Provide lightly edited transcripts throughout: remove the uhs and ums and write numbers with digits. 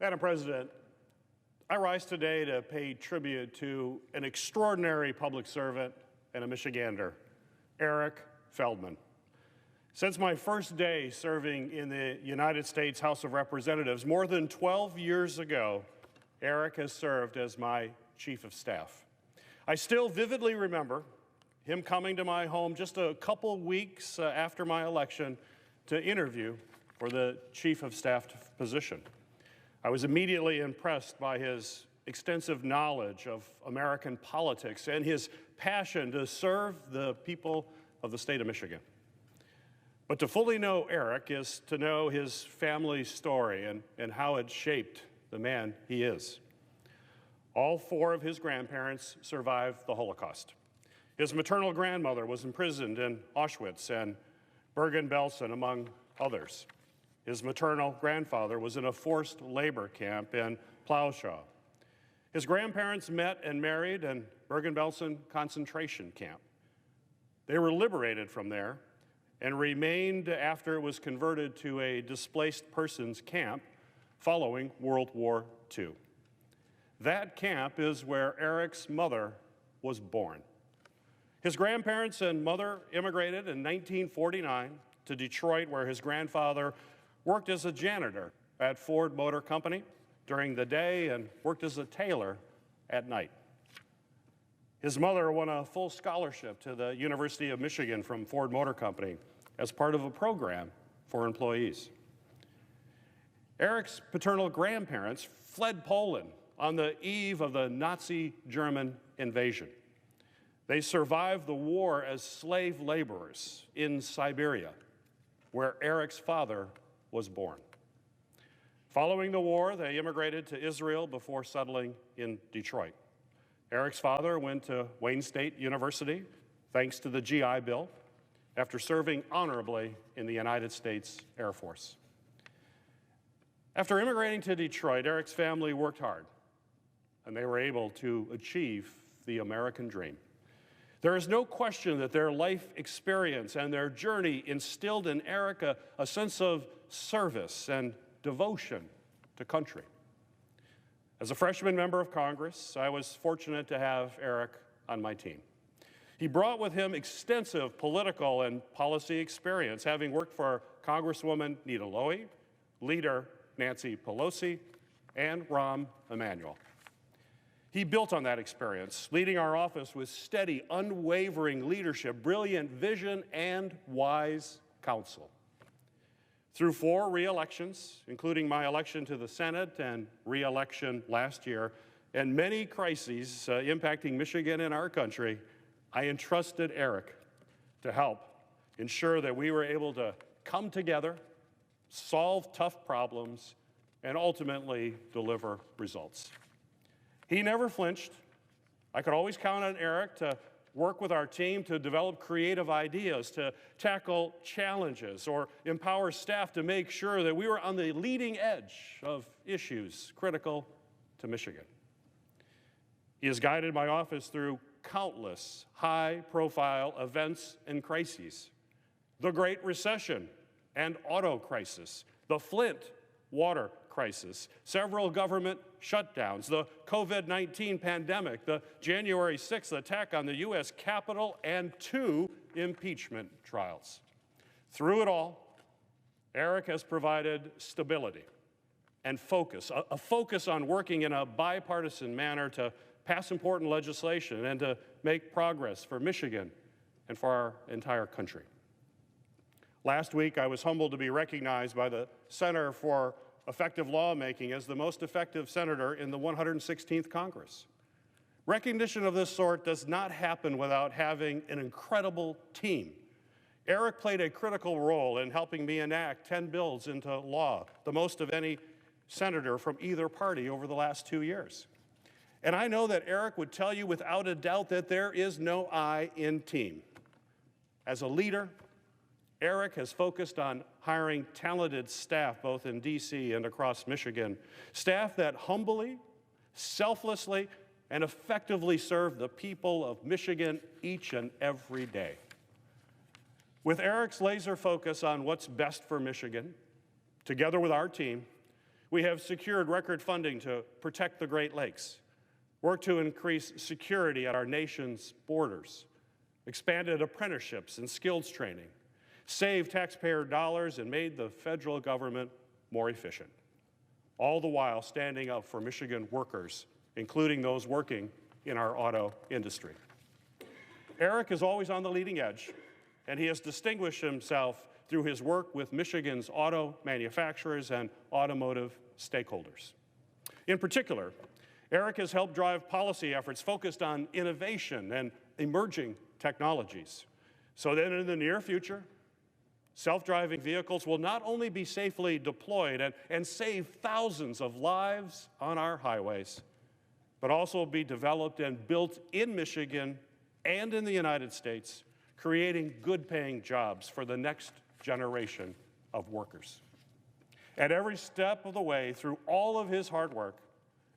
Madam President, I rise today to pay tribute to an extraordinary public servant and a Michigander, Eric Feldman. Since my first day serving in the United States House of Representatives more than 12 years ago, Eric has served as my Chief of Staff. I still vividly remember him coming to my home just a couple weeks after my election to interview for the Chief of Staff position. I was immediately impressed by his extensive knowledge of American politics and his passion to serve the people of the state of Michigan. But to fully know Eric is to know his family story and how it shaped the man he is. All four of his grandparents survived the Holocaust. His maternal grandmother was imprisoned in Auschwitz and Bergen-Belsen, among others. His maternal grandfather was in a forced labor camp in Plowshaw. His grandparents met and married in Bergen-Belsen concentration camp. They were liberated from there and remained after it was converted to a displaced persons camp following World War II. That camp is where Eric's mother was born. His grandparents and mother immigrated in 1949 to Detroit, where his grandfather worked as a janitor at Ford Motor Company during the day and worked as a tailor at night. His mother won a full scholarship to the University of Michigan from Ford Motor Company as part of a program for employees. Eric's paternal grandparents fled Poland on the eve of the Nazi German invasion. They survived the war as slave laborers in Siberia, where Eric's father was born. Following the war, they immigrated to Israel before settling in Detroit. Eric's father went to Wayne State University, thanks to the GI Bill, after serving honorably in the United States Air Force. After immigrating to Detroit, Eric's family worked hard, and they were able to achieve the American dream. There is no question that their life experience and their journey instilled in Eric a sense of service and devotion to country. As a freshman member of Congress, I was fortunate to have Eric on my team. He brought with him extensive political and policy experience, having worked for Congresswoman Nita Lowey, Leader Nancy Pelosi, and Rahm Emanuel. He built on that experience, leading our office with steady, unwavering leadership, brilliant vision, and wise counsel. Through 4 re-elections, including my election to the Senate and re-election last year, and many crises impacting Michigan and our country, I entrusted Eric to help ensure that we were able to come together, solve tough problems, and ultimately deliver results. He never flinched. I could always count on Eric to work with our team to develop creative ideas, to tackle challenges, or empower staff to make sure that we were on the leading edge of issues critical to Michigan. He has guided my office through countless high-profile events and crises: the Great Recession and auto crisis, the Flint water crisis, several government shutdowns, the COVID-19 pandemic, the January 6th attack on the U.S. Capitol, and 2 impeachment trials. Through it all, Eric has provided stability and focus, a focus on working in a bipartisan manner to pass important legislation and to make progress for Michigan and for our entire country. Last week, I was humbled to be recognized by the Center for Effective Lawmaking as the most effective senator in the 116th Congress. Recognition of this sort does not happen without having an incredible team. Eric played a critical role in helping me enact 10 bills into law, the most of any senator from either party over the last 2 years. And I know that Eric would tell you without a doubt that there is no I in team. As a leader, Eric has focused on hiring talented staff both in D.C. and across Michigan, staff that humbly, selflessly, and effectively serve the people of Michigan each and every day. With Eric's laser focus on what's best for Michigan, together with our team, We have secured record funding to protect the Great Lakes, worked to increase security at our nation's borders, expanded apprenticeships and skills training, saved taxpayer dollars, and made the federal government more efficient, all the while standing up for Michigan workers, including those working in our auto industry. Eric is always on the leading edge, and he has distinguished himself through his work with Michigan's auto manufacturers and automotive stakeholders. In particular, Eric has helped drive policy efforts focused on innovation and emerging technologies, so that in the near future, self-driving vehicles will not only be safely deployed and save thousands of lives on our highways, but also be developed and built in Michigan and in the United States, creating good-paying jobs for the next generation of workers. At every step of the way through all of his hard work,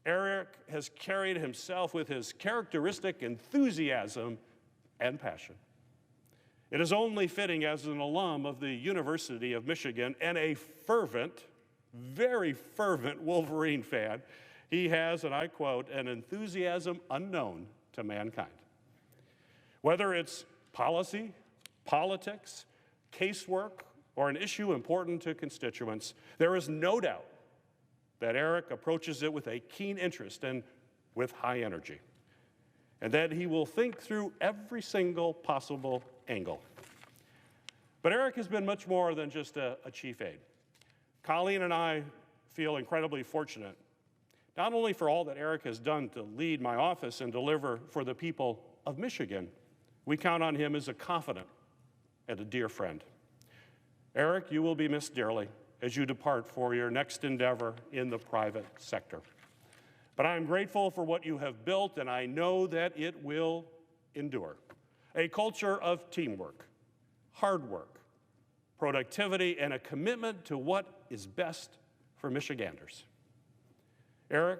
Eric has carried himself with his characteristic enthusiasm and passion. It is only fitting, as an alum of the University of Michigan and a fervent, very fervent Wolverine fan, he has, and I quote, an enthusiasm unknown to mankind. Whether it's policy, politics, casework, or an issue important to constituents, there is no doubt that Eric approaches it with a keen interest and with high energy, and that he will think through every single possible angle. But Eric has been much more than just a chief aide. Colleen and I feel incredibly fortunate, not only for all that Eric has done to lead my office and deliver for the people of Michigan, we count on him as a confidant and a dear friend. Eric, you will be missed dearly as you depart for your next endeavor in the private sector. But I am grateful for what you have built, and I know that it will endure. A culture of teamwork, hard work, productivity, and a commitment to what is best for Michiganders. Eric,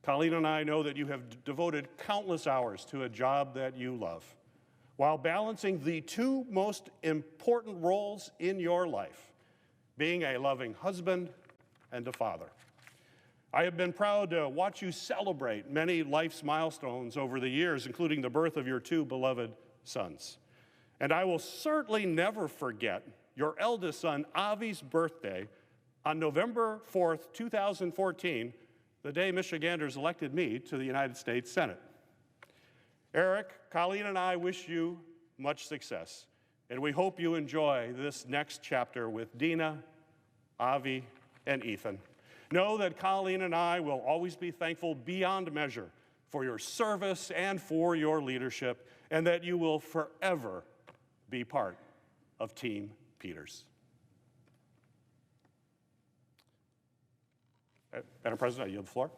Colleen and I know that you have devoted countless hours to a job that you love, while balancing the two most important roles in your life, being a loving husband and a father. I have been proud to watch you celebrate many life's milestones over the years, including the birth of your two beloved sons. And I will certainly never forget your eldest son, Avi's birthday on November 4th, 2014, the day Michiganders elected me to the United States Senate. Eric, Colleen, and I wish you much success, and we hope you enjoy this next chapter with Dina, Avi, and Ethan. Know that Colleen and I will always be thankful beyond measure for your service and for your leadership, and that you will forever be part of Team Peters. Madam President, I yield the floor.